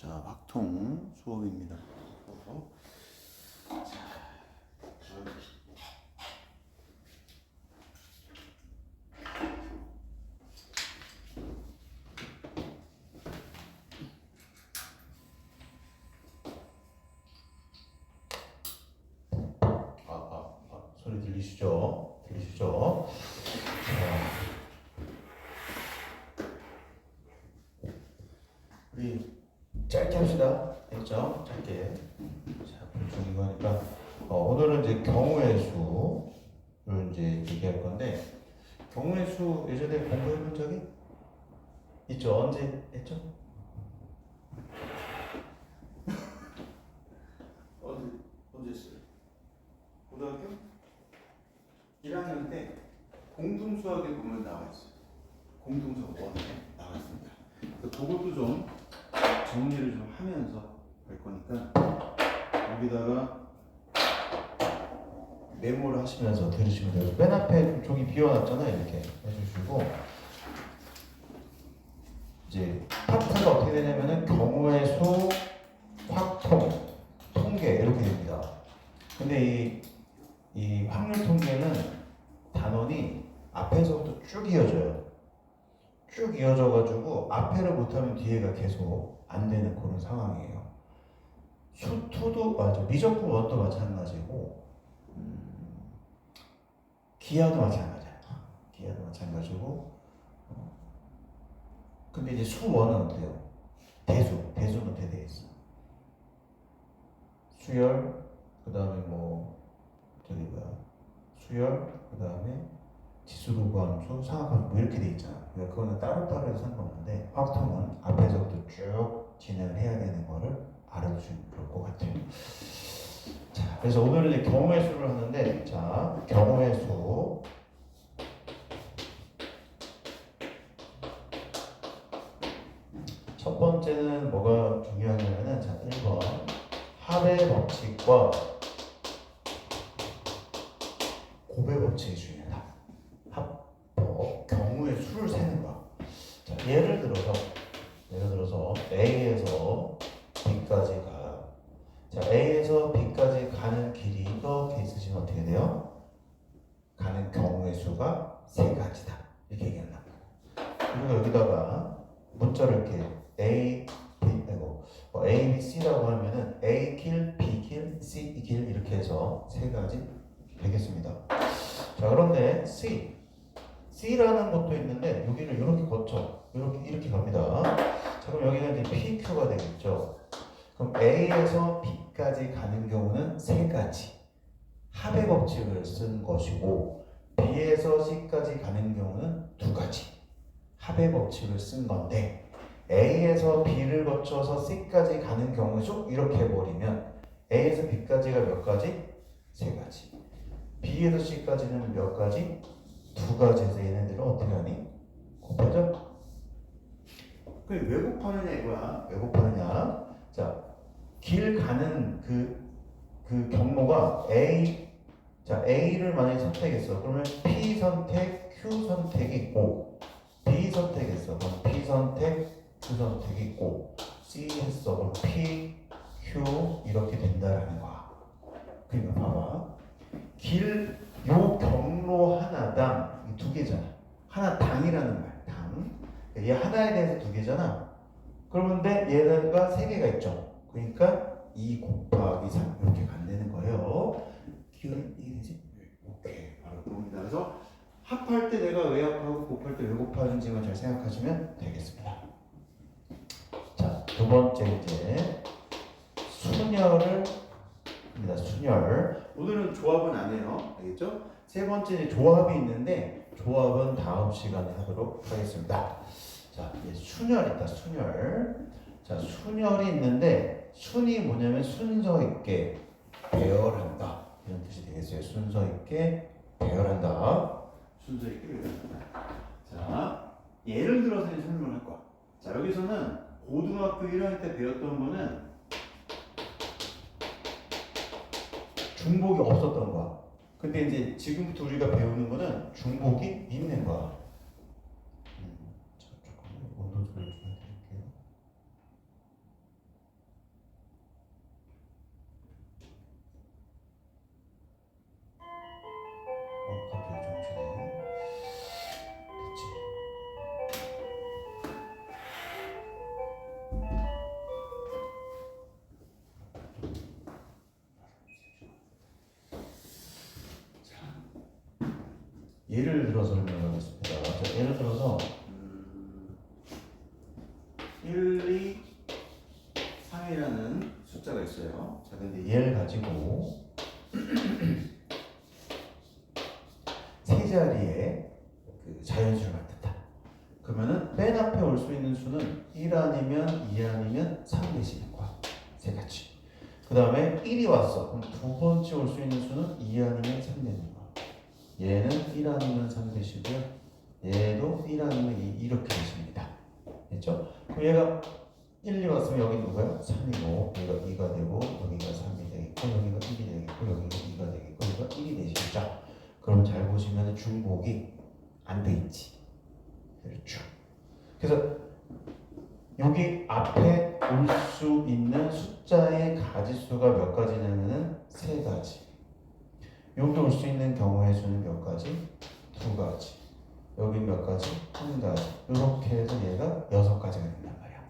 자, 확통 수업입니다. 소리 들리시죠? 들리시죠? 우리 짧게 합시다. 됐죠? 짧게. 자, 중요한 거니까 오늘은 이제 경우의 수를 이제 얘기할 건데, 경우의 수 예전에 공부해 본 적이 있죠? 언제 했죠? 언제 했어요? 고등학교 1학년 때 공중수학에 보면 나와 있어요. 공중수학 1에 나와 있습니다. 그것도 좀 정리를 좀 하면서 할 거니까 여기다가 메모를 하시면서 들으시면 돼요. 맨 앞에 종이 비워놨잖아요. 이렇게 해주시고, 이제 파트가 어떻게 되냐면은 경우의 수, 확통, 통계 이렇게 됩니다. 근데 이 확률 통계는 단원이 앞에서부터 쭉 이어져요. 쭉 이어져가지고 앞에를 못하면 뒤에가 계속 안 되는 그런 상황이에요. 수투도 맞아, 미적분 원도 마찬가지고, 기하도 마찬가지야. 기하도 마찬가지고. 근데 이제 수원은 어때요? 대수는 어떻게 되어 있어? 수열, 그 다음에 수열, 그 다음에 지수도구함수, 상하함수 뭐 이렇게 돼 있잖아. 그러니까 그거는 따로따로 해서 상관없는데, 확통은 앞에서부터 쭉 진행을 해야 되는 거를 알아두시면 좋을 것 같아요. 자, 그래서 오늘은 이제 경우의 수를 하는데, 자, 경우의 수. 첫 번째는 뭐가 중요하냐면은, 자, 1번. 합의 법칙과 곱의 법칙이 중요하다. 경우의 수를 세는 거야. 자, 예를 들어서 A에서 B까지 가. 자, A에서 B까지 가는 길이 이렇게 있으시면 어떻게 돼요? 가는 경우의 수가 세 가지다. 이렇게 얘기한다. 그리고 여기다가 문자를 이렇게 A, B, C라고 하면은 A 길, B 길, C 길 이렇게 해서 세 가지 되겠습니다. 자, 그런데 C라는 것도 있는데 여기를 이렇게 거쳐 이렇게 갑니다. 자, 그럼 여기가 이제 PQ가 되겠죠. 그럼 A에서 B까지 가는 경우는 세 가지 합의 법칙을 쓴 것이고, B에서 C까지 가는 경우는 두 가지 합의 법칙을 쓴 건데, A에서 B를 거쳐서 C까지 가는 경우 쭉 이렇게 해버리면 A에서 B까지가 몇 가지? 세 가지. B에서 C까지는 몇 가지? 두 가지에서 얘네들은 어떻게 하니? 곱하죠? 그게 왜 곱하느냐 이거야. 왜 곱하느냐? 자, 길 가는 그 경로가 A를 만약에 선택했어. 그러면 P 선택, Q 선택이 있고, B 선택했어. 그럼 P 선택, Q 선택이 있고, C 했어. 그럼 P, Q 이렇게 된다라는 거야. 그러니까 봐봐. 요 경로 하나당 두 개잖아. 하나 당이라는 말. 당. 얘 하나에 대해서 두 개잖아. 그런데 얘가 세 개가 있죠. 그러니까 2 곱하기 3 이렇게 간다는 거예요. 기억이 되지? 오케이. 바로 그겁니다. 그래서 합할 때 내가 왜 합하고 곱할 때 왜 곱하는지만 잘 생각하시면 되겠습니다. 자, 두 번째 이제 순열을 합니다. 순열. 오늘은 조합은 안 해요. 알겠죠? 세 번째 이제 조합이 있는데, 조합은 다음 시간에 하도록 하겠습니다. 자, 이제 순열이다. 순열. 자, 순열이 있는데, 순이 뭐냐면 순서 있게 배열한다 이런 뜻이 되겠어요. 순서 있게 배열한다. 순서 있게 배운다. 자, 예를 들어서 설명을 할 거야. 자, 여기서는 고등학교 1학년 때 배웠던 거는 중복이 없었던 거야. 근데 이제 지금부터 우리가 배우는 거는 중복이 있는 거야. 자, 조금 온도 조절 좀 해드릴게요. 예를 들어 설명하겠습니다. 자, 예를 들어서 1, 2, 3이라는 숫자가 있어요. 자, 근데 얘를 가지고 세 자리의 그 자연수를 만든다. 그러면은 맨 앞에 올 수 있는 수는 1 아니면 2 아니면 3 되시는 거야. 세 가지. 그 다음에 1이 왔어. 그럼 두 번째 올 수 있는 수는 2 아니면 3 되는 거야. 얘는 1 아니면 3 되시고요. 얘도 1 아니면 2 이렇게 되십니다. 됐죠? 그럼 얘가 1, 2 왔으면 여기 누구야? 3이고 여기가 2가 되고 여기가 3이 되겠고 여기가 1이 되겠고 여기가 2가 되겠고 여기가 1이 되시죠? 그럼 잘 보시면 중복이 안 돼 있지. 그렇죠. 그래서 여기 앞에 올 수 있는 숫자의 가지수가 몇 가지냐면은 세 가지. 여기 올 수 있는 경우의 수는 몇 가지? 두 가지. 여기 몇 가지? 한 가지. 이렇게 해서 얘가 6가지가 된단 말이야.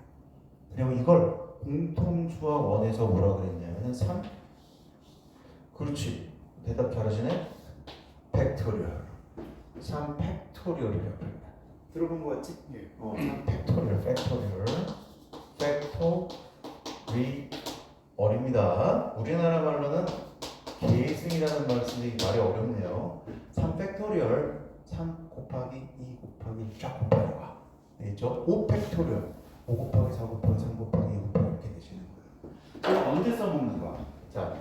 그리고 이걸 공통수와 원에서 뭐라 그랬냐면은 3. 그렇지. 대답 잘하시네. 팩토리얼. 3 팩토리얼이라고 합니다. 들어본 거 같지? 예. 3 팩토리얼, 팩토리얼입니다. 우리나라 말로는 계승이라는 말 쓰기 말이 어렵네요. 3 팩토리얼, 3 곱하기 2 곱하기 쫙 곱하기 와. 되겠죠? 5 팩토리얼, 5 곱하기 4 곱하기 3 곱하기 2 곱하기 이렇게 되시는 거예요. 그럼 언제 써먹는 거야? 자,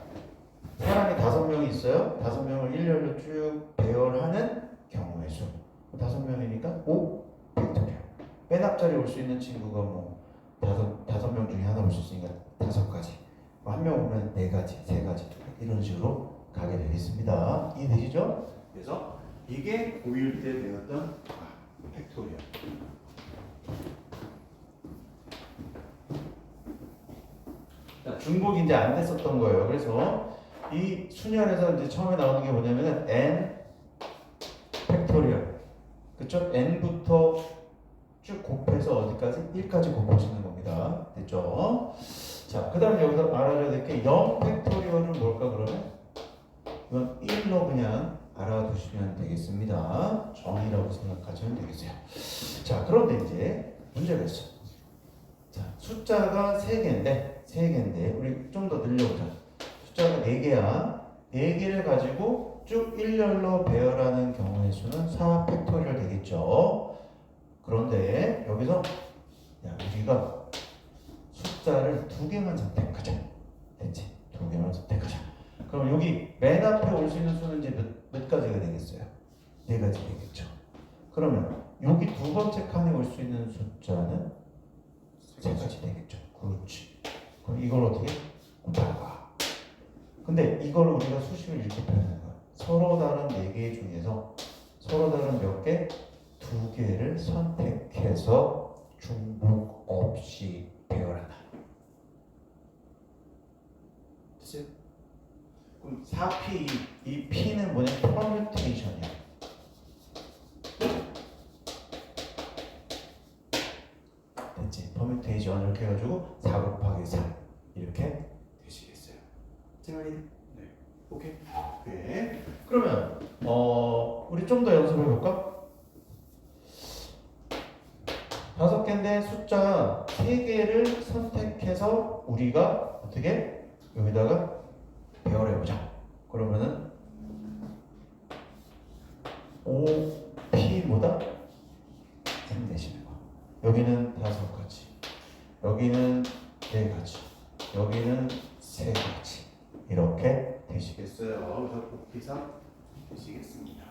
사람이 5명이 있어요. 5명을 일렬로 쭉 배열하는 경우의 수. 5명이니까 5 팩토리얼. 맨 앞자리에 올 수 있는 친구가 뭐 5명 중에 하나 올 수 있으니까 5가지. 한 명 오면 4가지, 3가지 이런 식으로 가게 되겠습니다. 이해되시죠? 그래서 이게 고1 때 배웠던 팩토리얼. 자, 중복이 이제 안 됐었던 거예요. 그래서 이 수년에서 이제 처음에 나오는 게 뭐냐면은 n 팩토리얼. 그쵸? n부터 쭉 곱해서 어디까지? 1까지 곱하시는 겁니다. 됐죠? 자, 그 다음에 여기서 알아줘야 될 게 0 팩토리얼은 뭘까 그러면? 이건 1로 그냥 알아두시면 되겠습니다. 정의라고 생각하시면 되겠어요. 자, 그런데 이제 문제가 있어. 자, 숫자가 3개인데 우리 좀 더 늘려보자. 숫자가 4개야. 4개를 가지고 쭉 일렬로 배열하는 경우의 수는 4 팩토리얼 되겠죠. 그런데 여기서 우리가 숫자를 2개만 선택하자. 됐지? 2개만 선택하자. 그럼 여기 맨 앞에 올 수 있는 수는 이제 몇 가지가 되겠어요? 4가지 되겠죠. 그러면 여기 두 번째 칸에 올 수 있는 숫자는 3가지 되겠죠. 그렇지. 그럼 이걸 어떻게? 곱하가. 근데 이걸 우리가 수식을 이렇게 표현하는 거야. 서로 다른 4개 중에서 서로 다른 몇 개? 2개를 선택해서 중복 없이 배열한다. 됐어요? 그럼 4P, 이 P는 뭐냐? 퍼뮤테이션이야. 됐지? 퍼뮤테이션 이렇게 해가지고 4 곱하기 3 이렇게 되시겠어요. 생활이? 네. 오케이. 오케이. 그러면 우리 좀 더 연습해 볼까? 5개인데 숫자 3개를 선택해서 우리가 어떻게 여기다가 배열해 보자. 그러면은 5P보다 3 되시는 거야. 여기는 5가지, 여기는 4가지, 여기는 3가지 이렇게 되시겠어요. 그래서 곱비상 되시겠습니다.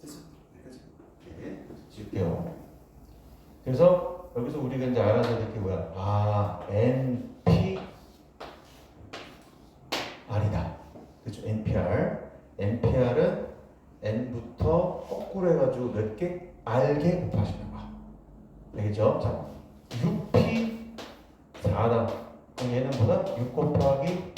됐어? 여기까지. 네, 지울게요. 그래서 여기서 우리가 이제 알아야 될 게 뭐야? NPR이다. 그렇죠? NPR은 N부터 거꾸로 해가지고 몇 개? R개 곱하시는 거야. 알겠죠? 자, 6P 4다. 그럼 얘는 뭐다? 6 곱하기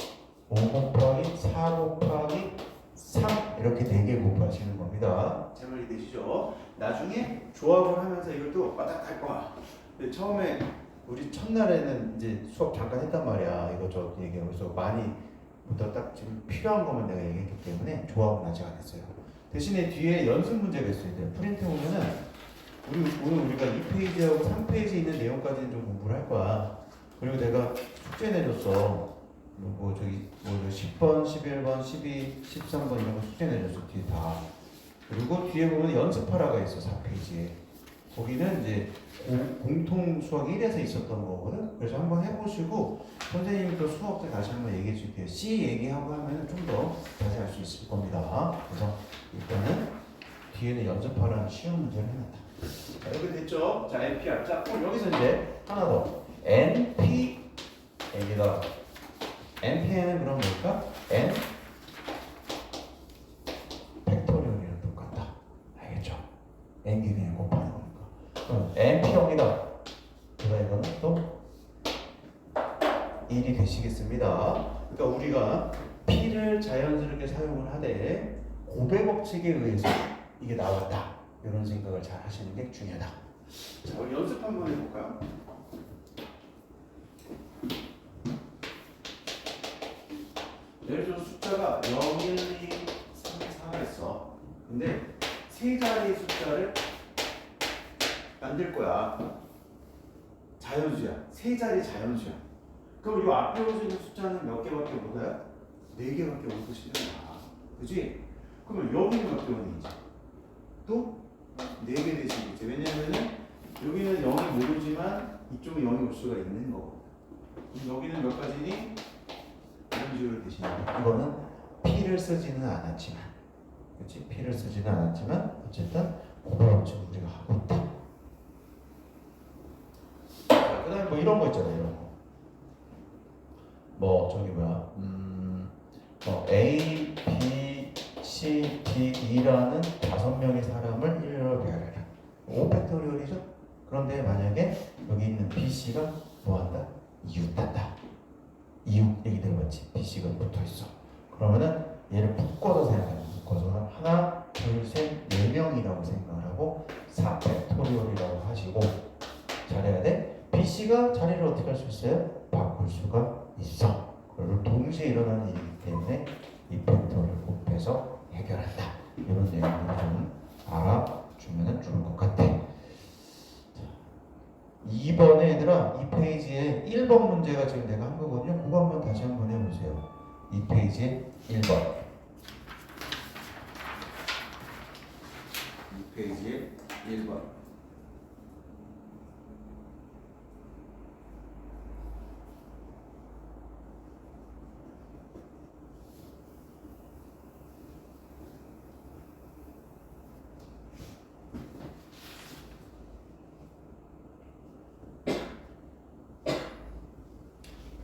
5 곱하기 4 곱하기 3 이렇게 4개 곱하시는 겁니다. 제 말이 되시죠? 나중에 조합을 하면서 이것도 빠닥할 거야. 근데 처음에 우리 첫날에는 이제 수업 잠깐 했단 말이야. 이거 저 얘기하면서 많이 부터 딱 지금 필요한 것만 내가 얘기했기 때문에 조합은 아직 안 했어요. 대신에 뒤에 연습 문제가 있어야 돼요. 프린트 보면은 오늘 우리가 2페이지하고 3페이지에 있는 내용까지는 좀 공부를 할 거야. 그리고 내가 숙제 내줬어. 뭐 10번, 11번, 12, 13번 이런 거 숙제 내줬어. 뒤에 다. 그리고 뒤에 보면 연습하라가 있어. 4페이지에. 거기는 이제 공통 수학 1에서 있었던 거거든. 그래서 한번 해보시고 선생님이 또 수업 때 다시 한번 얘기해 줄게요. C 얘기하고 하면 좀 더 다시 할 수 있을 겁니다. 그래서 일단은 뒤에는 연습하라는 쉬운 문제를 해놨다. 자, 이렇게 됐죠? 자, NPR. 자, 그럼 여기서 이제 하나 더. NP 여기다 NP는 그럼 뭘까? N 팩토리얼이랑 똑같다. 알겠죠? N기 그냥 곱하는 거니까. 그럼 NP입니다. 그러니까 이거는 또 1이 되시겠습니다. 그러니까 우리가 P를 자연스럽게 사용을 하되 고배 법칙에 의해서 이게 나왔다. 이런 생각을 잘 하시는 게 중요하다. 자, 우리 연습 한번 해볼까요? 예를 들어 숫자가 0, 1, 2, 3, 4가 있어. 근데 세 자리 숫자를 만들 거야. 자연수야. 세 자리 자연수야. 그럼 이 앞에 오시는 숫자는 몇 개밖에 못 와요? 4개밖에 못 오시는 거야. 그지? 그러면 여기는 몇 개 오는지? 또 4개 되시겠지. 왜냐면은 여기는 0이 못 오지만 이쪽은 0이 올 수가 있는 거고. 그럼 여기는 몇 가지니? 이런 식으로 되시는 거예요. 이거는 P를 쓰지는 않았지만, 그렇지? P를 쓰지는 않았지만 어쨌든 그걸 지금 우리가 하고 있다. 자, 그다음에 뭐 이런 거 있잖아요. 이런 거. 뭐 저기 뭐야? A, B, C, D, E라는 5명의 사람을 일렬로 배열해라. 5팩토리얼이죠? 그런데 만약에 여기 있는 B, C가 뭐한다? 이웃한다. 이웃 얘기 들어봤지? B, C가 붙어있어. 그러면은 얘를 묶어서 생각해요. 묶어서 하나, 둘, 셋, 4명이라고 생각을 하고 4팩토리얼이라고 하시고 잘해야 돼. B, C가 자리를 어떻게 할 수 있어요? 바꿀 수가 있어. 그걸 동시에 일어나는 일이기 때문에 이 팩터를 곱해서 해결한다. 이런 내용을 좀 알아주면 좋을 것 같아. 자, 2번에 얘들아, 이 페이지에 1번 문제가 지금 내가 한 거거든요. 그거 한번 다시 한번 해보세요. 이 페이지에 1번. 이 페이지에 1번.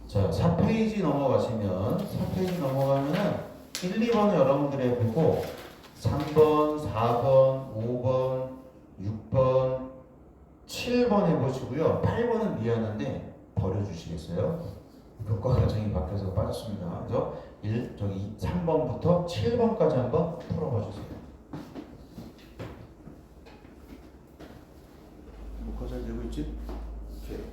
자, 4페이지 넘어가시면 4페이지 넘어가면은 1, 2번은 여러분들이 해보고 3번, 4번, 5번, 6번, 7번 해보시고요. 8번은 미안한데 버려주시겠어요? 교과 과정이 바뀌어서 빠졌습니다. 그래서 3번부터 7번까지 한번 풀어봐 주세요. 뭐가 잘 되고 있지? 오케이.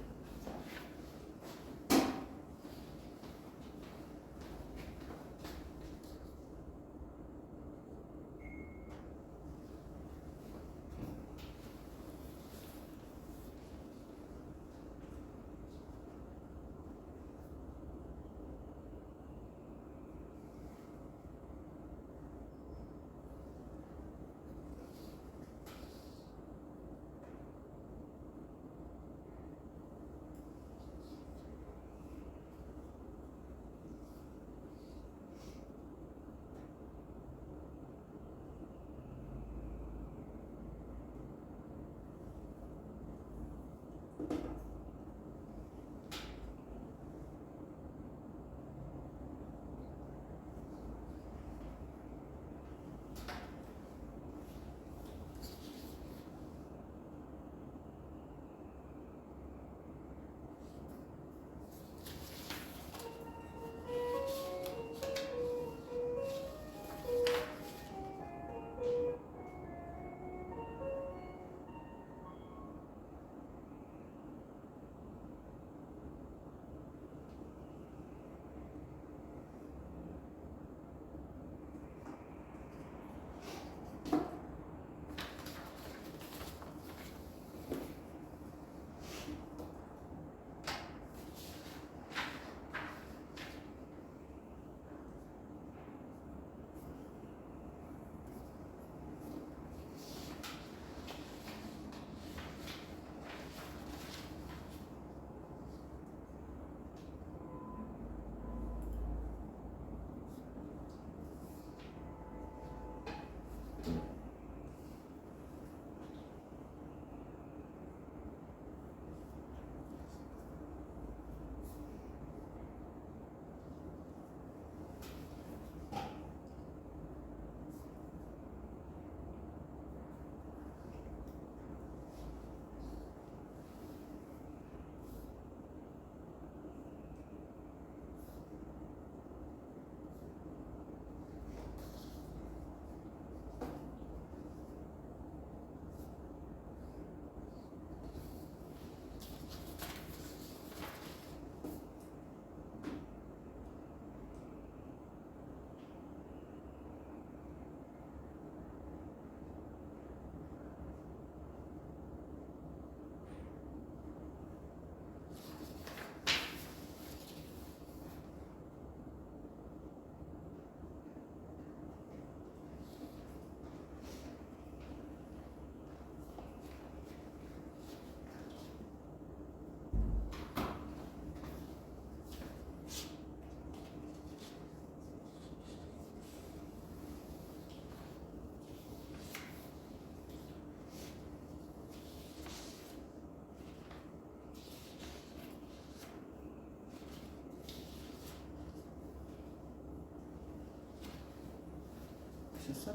됐어?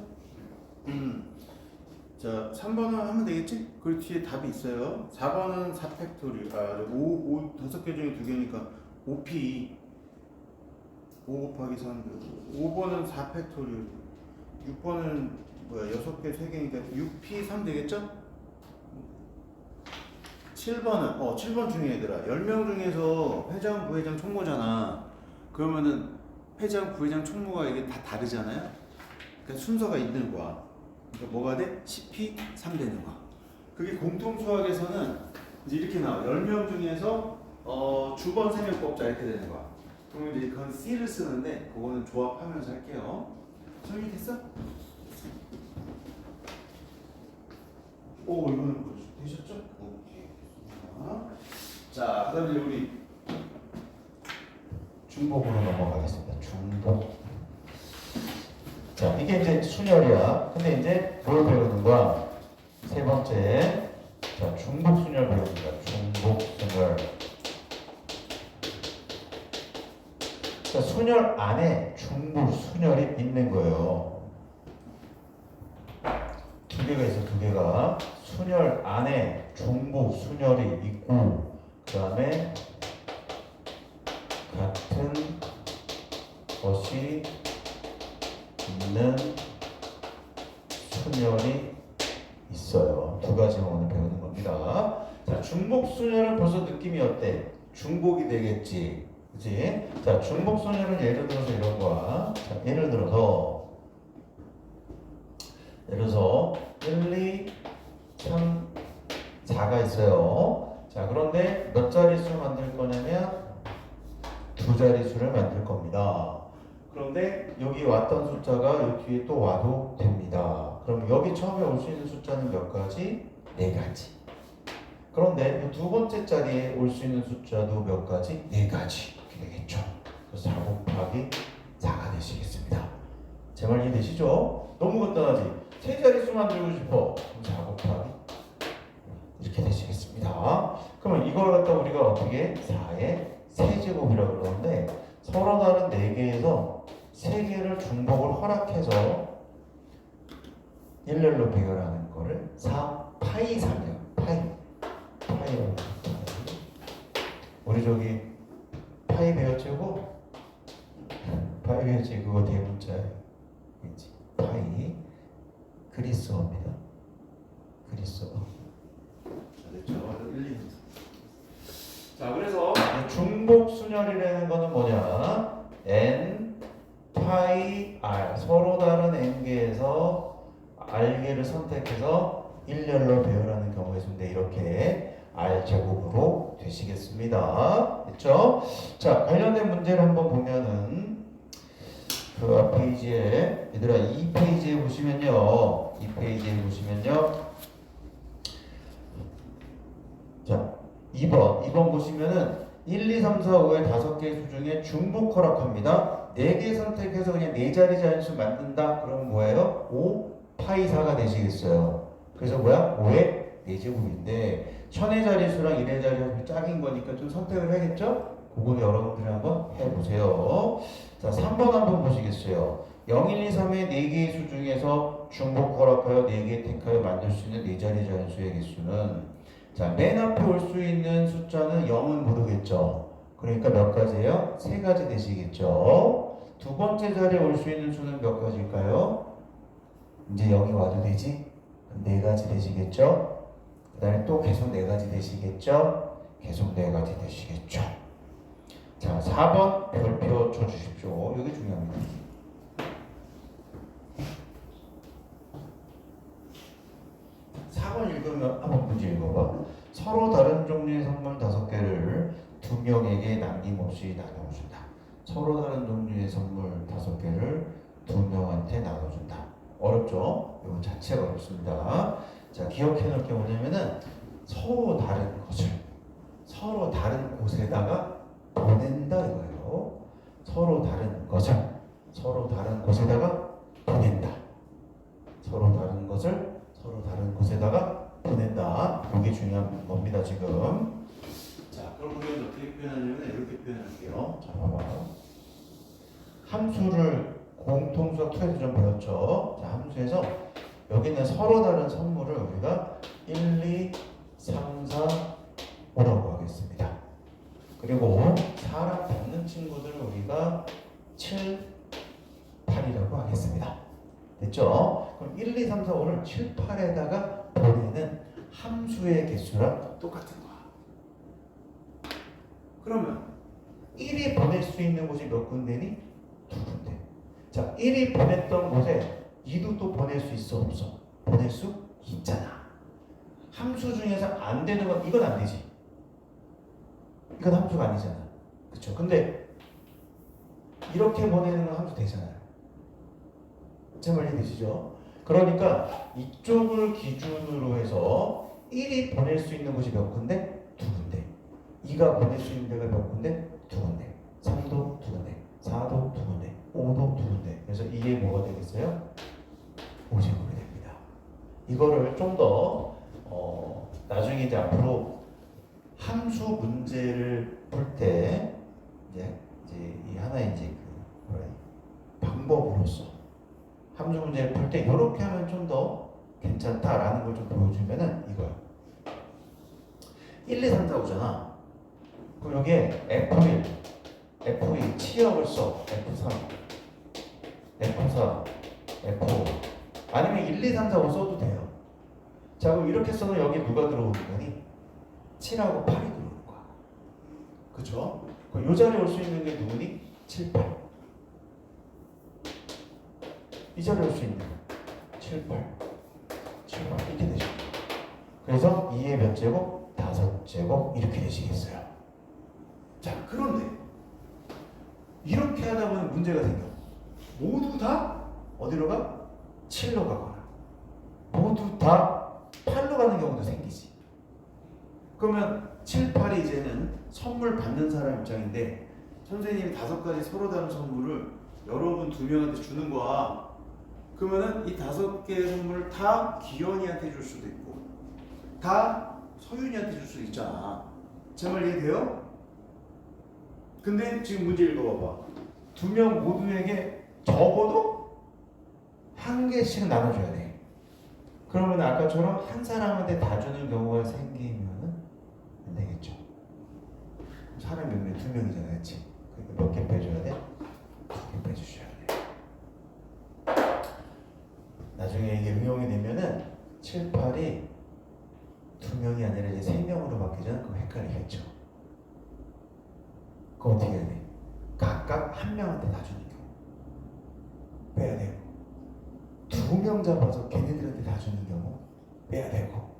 자, 3번은 하면 되겠지? 그 뒤에 답이 있어요. 4번은 4팩토리얼, 5개 중에 2개니까 5p 5 곱하기 3, 5번은 4팩토리얼, 6번은 뭐야 6개 3개니까 6p 3 되겠죠? 7번은 7번 중에 얘들아 10명 중에서 회장, 부회장, 총무잖아. 그러면은 회장, 부회장, 총무가 이게 다 다르잖아요. 그러니까 순서가 있는 거야. 그러니까 뭐가 돼? 10p 3 되는 거야. 그게 공통수학에서는 이제 이렇게 나와. 10명 중에서 주번 3명 뽑자 이렇게 되는 거야. 그러면 이제 그건 C를 쓰는데 그거는 조합하면서 할게요. 정리됐어? 오, 이거는 되셨죠? 오케이. 자, 그다음에 우리 중복으로 넘어가겠습니다. 중복. 자, 이게 이제 순열이야. 근데 이제 뭘 배우는 거야? 세 번째, 자, 중복 순열 배웁니다. 중복 순열. 자, 순열 안에 중복 순열이 있는 거예요. 두 개가 있어, 두 개가. 순열 안에 중복 순열이 있고, 그 다음에 같은 것이 있는 순열이 있어요. 두 가지만 오늘 배우는 겁니다. 자, 중복 순열은 벌써 느낌이 어때? 중복이 되겠지. 그치? 자, 중복 순열은 예를 들어서 이런 거야. 자, 예를 들어서 1, 2, 3, 4가 있어요. 자, 그런데 몇 자릿수 만들 거냐면 두 자릿수를 만들 겁니다. 그런데 여기 왔던 숫자가 여기 뒤에 또 와도 됩니다. 그럼 여기 처음에 올 수 있는 숫자는 몇 가지? 4가지. 그런데 이 두 번째 자리에 올 수 있는 숫자도 몇 가지? 4가지. 이렇게 되겠죠. 그래서 4 곱하기 4가 되시겠습니다. 제 말 이해되시죠? 너무 간단하지? 세 자릿수 만들고 싶어. 그럼 4 곱하기 이렇게 되시겠습니다. 그러면 이걸 갖다 우리가 어떻게 4의 세제곱이라고 그러는데 서로 다른 4개에서 3개를 중복을 허락해서 일렬로 배열하는 거를 4파이 3이요. 파이요. 우리 저기 파이 배웠죠? 파이 배웠지? 그거 대문자예요. 파이 그리스어입니다. 그리스어. 됐죠? 1, 2. 자, 그래서 중복 순열이라는 거는 뭐냐? n 파이 r 서로 다른 n개에서 r개를 선택해서 일렬로 배열하는 경우가 있는데 이렇게 r 제곱으로 되시겠습니다. 됐죠? 자, 관련된 문제를 한번 보면은 그 앞 페이지에 얘들아 2페이지에 보시면요. 2페이지에 보시면요. 자, 2번 보시면은 1, 2, 3, 4, 5의 5개의 수 중에 중복 허락합니다. 4개 선택해서 그냥 4자리 자연수 만든다. 그럼 뭐예요? 5 파이 4가 되시겠어요. 그래서 뭐야? 5의 4제곱인데 1000의 자리수랑 1의 자리수 짝인 거니까 좀 선택을 해야겠죠? 그거 여러분들이 한번 해보세요. 자, 3번 한번 보시겠어요? 0, 1, 2, 3의 4개의 수 중에서 중복 허락하여 4개 택하여 만들 수 있는 4자리 자연수의 개수는 자, 맨 앞에 올 수 있는 숫자는 0은 모르겠죠. 그러니까 몇 가지예요? 3가지 되시겠죠. 두 번째 자리에 올 수 있는 수는 몇 가지일까요? 이제 0이 와도 되지? 4가지 되시겠죠. 그 다음에 또 계속 4가지 되시겠죠. 계속 4가지 되시겠죠. 자, 4번 별표 쳐주십시오. 이게 중요합니다. 4번 읽으면 한번 문제 읽어봐. 서로 다른 종류의 선물 5개를 2명에게 남김없이 나눠준다. 서로 다른 종류의 선물 5개를 2명한테 나눠준다. 어렵죠? 이거 자체가 어렵습니다. 자, 기억해 놓을 게 뭐냐면은 서로 다른 것을 서로 다른 곳에다가 보낸다 이거예요. 서로 다른 것을 서로 다른 곳에다가 보낸다. 서로 다른 것을 서로 다른 곳에다가 보낸다. 이게 중요한 겁니다 지금. 자, 그럼 우리는 어떻게 표현하냐면 이렇게 표현할게요. 자, 봐봐. 함수를 공통수학 2에서 좀 배웠죠. 자, 함수에서 여기 있는 서로 다른 선물을 우리가 1, 2, 3, 4, 5라고 하겠습니다. 그리고 사람 닮는 친구들을 우리가 7, 8이라고 하겠습니다. 됐죠? 그럼 1, 2, 3, 4, 5를 7, 8에다가 보내는 함수의 개수랑 똑같은 거야. 그러면 1이 보낼 수 있는 곳이 몇 군데니? 2군데. 자, 1이 보냈던 곳에 2도 또 보낼 수 있어 없어? 보낼 수 있잖아. 함수 중에서 안 되는 건 이건 안 되지. 이건 함수가 아니잖아. 그쵸? 근데 이렇게 보내는 건 함수 되잖아요. 제 말이 되시죠? 그러니까 이쪽을 기준으로 해서 1이 보낼 수 있는 곳이 몇 군데? 2군데. 2가 보낼 수 있는 데가 몇 군데? 2군데. 3도 2군데. 4도 2군데. 5도 2군데. 그래서 이게 뭐가 되겠어요? 오제곱이 됩니다. 이거를 좀 더 나중에 이제 앞으로 함수 문제를 풀 때 이제 이 하나의 이제 그 뭐래 방법으로서 함수 문제를 풀 때 이렇게 하면 좀 더 괜찮다라는 걸 좀 보여주면은 이거야. 1, 2, 3, 4, 5잖아. 그럼 여기에 F1, F2 치역을 써. F3, F4, F5 아니면 1, 2, 3, 4, 5 써도 돼요. 자, 그럼 이렇게 써도 여기 누가 들어오는 거니? 7하고 8이 들어오는 거야. 그쵸? 그럼 이 자리에 올 수 있는 게 누구니? 7, 8. 이 자리에 올 수 있는 거. 7, 8. 7, 8. 이렇게 되죠. 그래서 2의 몇 제곱? 5제곱 이렇게 되시겠어요. 자, 그런데 이렇게 하다 보면 문제가 생겨. 모두 다 어디로 가? 7로 가거나 모두 다 8로 가는 경우도 생기지. 그러면 7, 8이 이제는 선물 받는 사람 입장인데 선생님이 5가지 서로 다른 선물을 여러분 2명한테 주는 거야. 그러면은 이 5개의 선물을 다 기현이한테 줄 수도 있고 다 서윤이한테 줄 수도 있잖아. 제 말 이해돼요? 근데 지금 문제 읽어봐봐. 2명 모두에게 적어도 1개씩 나눠줘야 돼. 그러면 아까처럼 한 사람한테 다 주는 경우가 생기면은 안 되겠죠. 사람 몇 명? 2명이잖아, 그렇지? 그러니까 몇 개 빼줘야 돼? 2개 빼주셔야 돼. 나중에 이게 응용이 되면은 7, 8이 2명이 아니라 이제 3명으로 바뀌잖아. 그럼 헷갈리겠죠. 그거 어떻게 해야 돼? 각각 1명한테 다 주는 경우 빼야 되고 2명 잡아서 걔네들한테 다 주는 경우 빼야 되고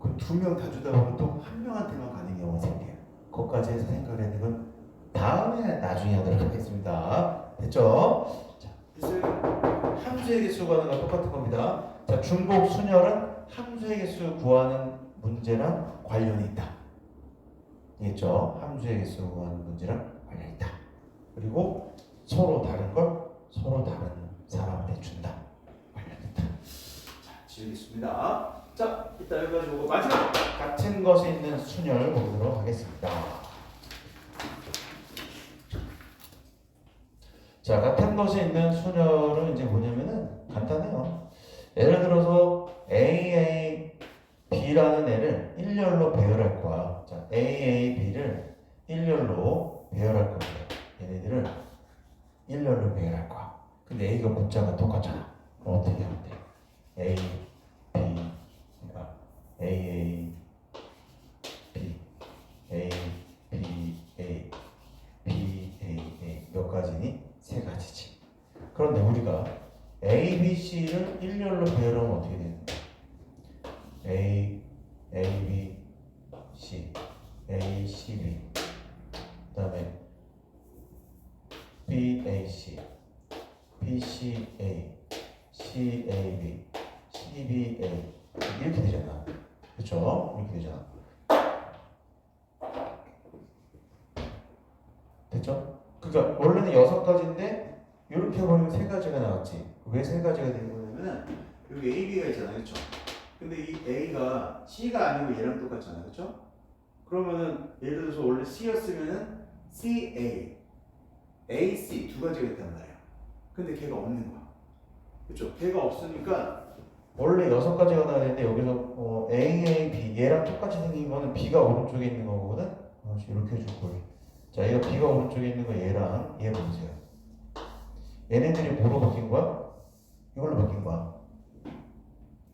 그 2명 다 주다 보면 또 1명한테만 가는 경우가 생겨요. 그것까지 해서 생각해야 되는 건 다음에 나중에 하도록 하겠습니다. 됐죠? 자, 그래서 함수의 개수 구하는 건 똑같은 겁니다. 자, 중복 순열은 함수의 개수 구하는 문제랑 관련이 있다. 있죠? 함수의 개수 구하는 문제랑 관련이 있다. 그리고 서로 다른 걸 서로 다른 사람한테 준다. 관련있다. 자, 지우겠습니다. 자, 이따 여기까지 보고 마지막 같은 것에 있는 순열 보도록 하겠습니다. 자, 같은 것에 있는 순열은 이제 뭐냐면은 간단해요. 예를 들어서 AA, B라는 애를 일렬로 배열할 거야. 자, AA, B를 일렬로 배열할 겁니다. 얘네들을 일렬로 배열할 거야. 근데 A가 문자가 똑같잖아. 그럼 어떻게 하면 돼? A, B, A, B, A, B, A, B, A 몇 가지니? 3가지지. 그런데 우리가 A, B, C를 일렬로 배열하면 어떻게 되는데? A, A, B, C, A, C, B 그 다음에 B, A, C, B, C, A, C, A, B, C, B, A 이렇게 되잖아. 그렇죠? 이렇게 되잖아. 됐죠? 그러니까 원래는 6가지인데 이렇게 해보면 3가지가 나왔지. 왜 3가지가 된 거냐면은 여기 A, B가 있잖아. 그렇죠? 근데 이 A가 C가 아니고 얘랑 똑같잖아. 그렇죠? 그러면은 예를 들어서 원래 C였으면은 CA, AC 2가지가 있단 말이야. 근데 걔가 없는 거야. 그렇죠? 걔가 없으니까 원래 6가지가 나야 되는데 여기서 A, B 얘랑 똑같이 생긴 거는 B가 오른쪽에 있는 거거든. 이렇게 해줄 걸. 자, 얘가 B가 오른쪽에 있는 거 얘랑 얘 보세요. 얘네들이 뭐로 바뀐 거야? 이걸로 바뀐 거야.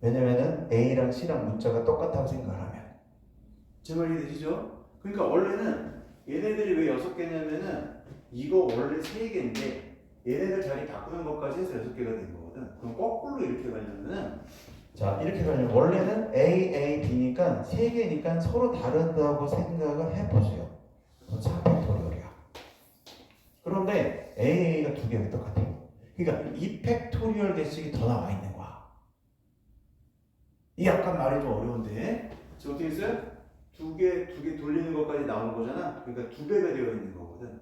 왜냐면은 A랑 C랑 문자가 똑같다고 생각을 하면. 제 말 이해되시죠? 그러니까 원래는 얘네들이 왜 6개냐면은 이거 원래 3개인데 얘네들 자리 바꾸는 것까지 해서 6개가 된 거거든. 그럼 거꾸로 이렇게 가려면은 자, 이렇게 가려면 원래는 A, A, B니까 3개니까 서로 다르다고 생각을 해보세요. 그건 4팩토리얼이야. 그런데 A, A가 2개가 똑같아. 그러니까 2팩토리얼 대식이 더 나와 있는 거야. 이 약간 말이 좀 어려운데 지금 어떻게 했어요? 두 개 돌리는 것까지 나온 거잖아. 그러니까 2배가 되어 있는 거거든.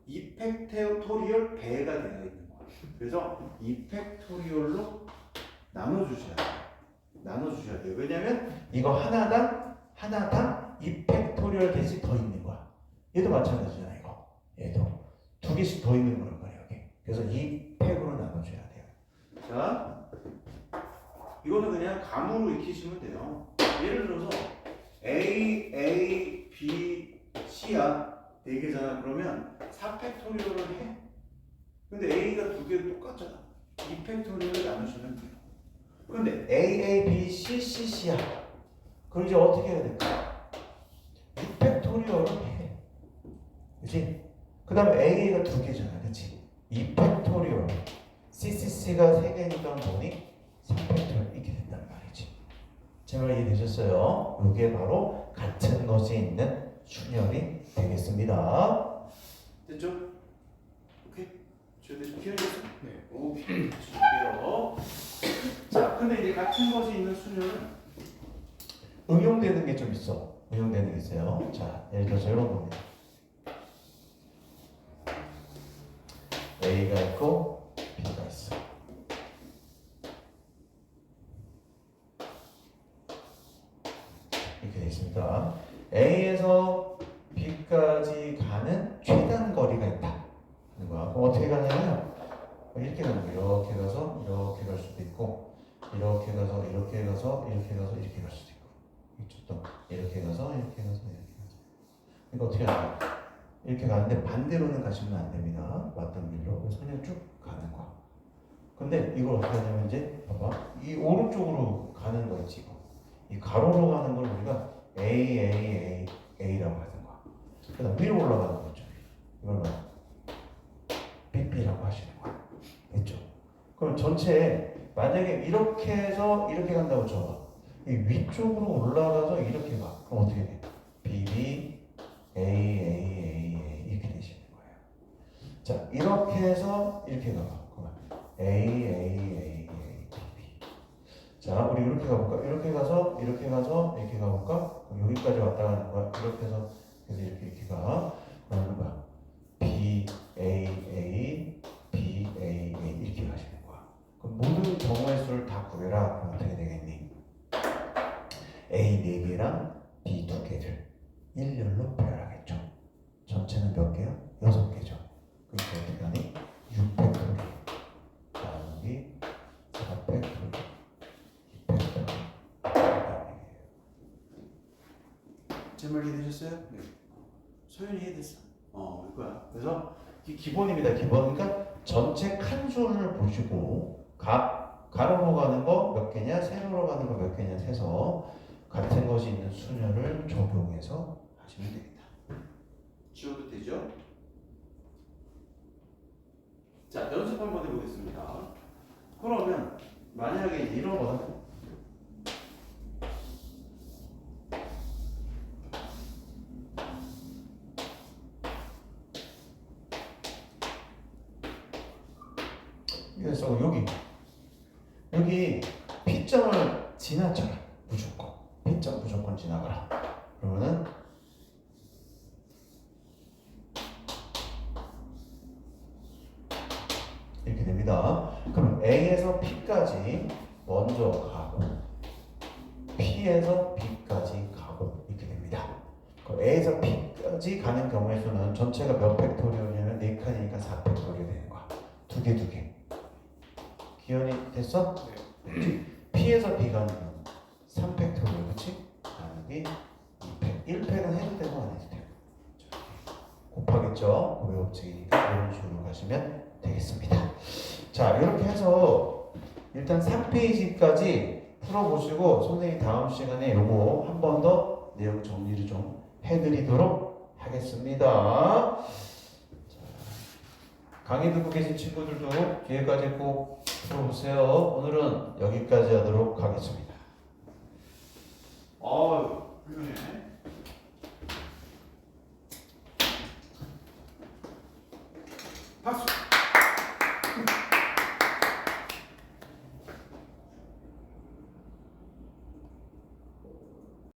2팩토리얼 배가 되어 있는 거야. 그래서 2팩토리얼로 나눠주셔야 돼요. 나눠주셔야 돼요. 왜냐면 이거 하나당 2팩토리얼 대씩 더 있는 거야. 얘도 마찬가지잖아. 이거 얘도 2개씩 더 있는 거란 말이야. 여기. 그래서 2팩으로 나눠줘야 돼요. 자, 이거는 그냥 감으로 익히시면 돼요. 예를 들어서 A, B, C야 4개잖아. 그러면 4팩토리얼을 해. 근데 A가 2개 똑같잖아. 2팩토리얼을 나누시면 돼요. 그런데 A, B, C, C야. 그럼 이제 어떻게 해야 될까? 2팩토리얼을 해. 그치? 그 다음에 A가 2개잖아. 그치? 2팩토리얼. C가 3개니까 뭐니? 3팩토리얼 이렇게 된단 말이지. 제 말 이해되셨어요? 이게 바로 같은 것이 있는 순열이 되겠습니다. 됐죠? 오케이? 기억했어? 네. 오케이. 줄게요. 자, 근데 이제 같은 것이 있는 순열은 응용되는 게 좀 있어. 응용되는 게 있어요. 자, 예를 들어서 이런 겁니다. A가 있고 B가 있어. 이렇게 되어 있습니다. A에서 B까지 가는 최단 거리가 있다. 하는 거야. 그럼 어떻게 가냐면 이렇게 가는 거야. 이렇게 가서 이렇게 갈 수도 있고, 이렇게 가서 이렇게 가서 이렇게 가서 이렇게 갈 수도 있고, 이쪽도 이렇게 가서 이렇게 가서 이렇게 가서. 그러니까 어떻게 하냐? 이렇게 가는데 반대로는 가시면 안 됩니다. 왔던 길로. 그래서 그냥 쭉 가는 거야. 근데 이걸 어떻게 하냐면 이제 봐봐. 이 오른쪽으로 가는 거 있지. 이 가로로 가는 걸 우리가 A라고 하는 거야. 그다음 위로 올라가는 거 있죠. 이걸 B라고 하시는 거야. 됐죠? 그럼 전체 만약에 이렇게 해서 이렇게 간다고 쳐봐. 이 위쪽으로 올라가서 이렇게 가. 그럼 어떻게 돼? B, A 이렇게 되시는 거예요. 자, 이렇게 해서 이렇게 가봐. 그러면 A, B. 자, 우리 이렇게 가볼까? 이렇게 가서 이렇게 가볼까? 그럼 여기까지 왔다 가는 거야. 이렇게 해서 그래서 이렇게 가. 그러면 뭐야? B, A 이렇게 가시는 거야. 그럼 모든 경우의 수를 다 구해라. 그럼 어떻게 되겠니? A 4개랑 B 2개를 일렬로 배열하겠죠. 전체는 몇 개야? 6개죠. 그러니까 어떻게 하니? 6팩토리 나누기 4팩토리 2팩토리. 제 말 이해되셨어요? 네. 소연이 이해됐어? 이거야. 그래서 기본입니다. 기본. 그러니까 전체 칸수를 보시고 가로로 가는 거 몇 개냐, 세로로 가는 거 몇 개냐 세서 같은 것이 있는 수열을 적용해서 하시면 됩니다. 지워도 되죠? 자, 연습 한번 해보겠습니다. 그러면 만약에 이런 거다. 그래서 여기 P점을 지나쳐라. 무조건 P점 무조건 지나가라. 그러면은 이렇게 됩니다. 그럼 A에서 P까지 먼저 가고 P에서 B까지 가고 이렇게 됩니다. 그럼 A에서 P까지 가는 경우의 수는 전체가 몇 팩토리얼이냐면 4칸이니까 4팩토리얼 되는 거야. 두 개. 기현이 됐어? 네. P에서 B 가는 경우 3팩토리얼 그치? 나누기 2팩 1팩은 해도 되고 안 해도 되고 곱하겠죠? 곱의 법칙이니까 이런 식으로 가시면 되겠습니다. 자 이렇게 해서 일단 3페이지까지 풀어보시고 선생님 다음 시간에 요거 한 번 더 내용 정리를 좀 해드리도록 하겠습니다. 강의 듣고 계신 친구들도 기회까지 꼭 풀어보세요. 오늘은 여기까지 하도록 하겠습니다. 아, 훌륭해.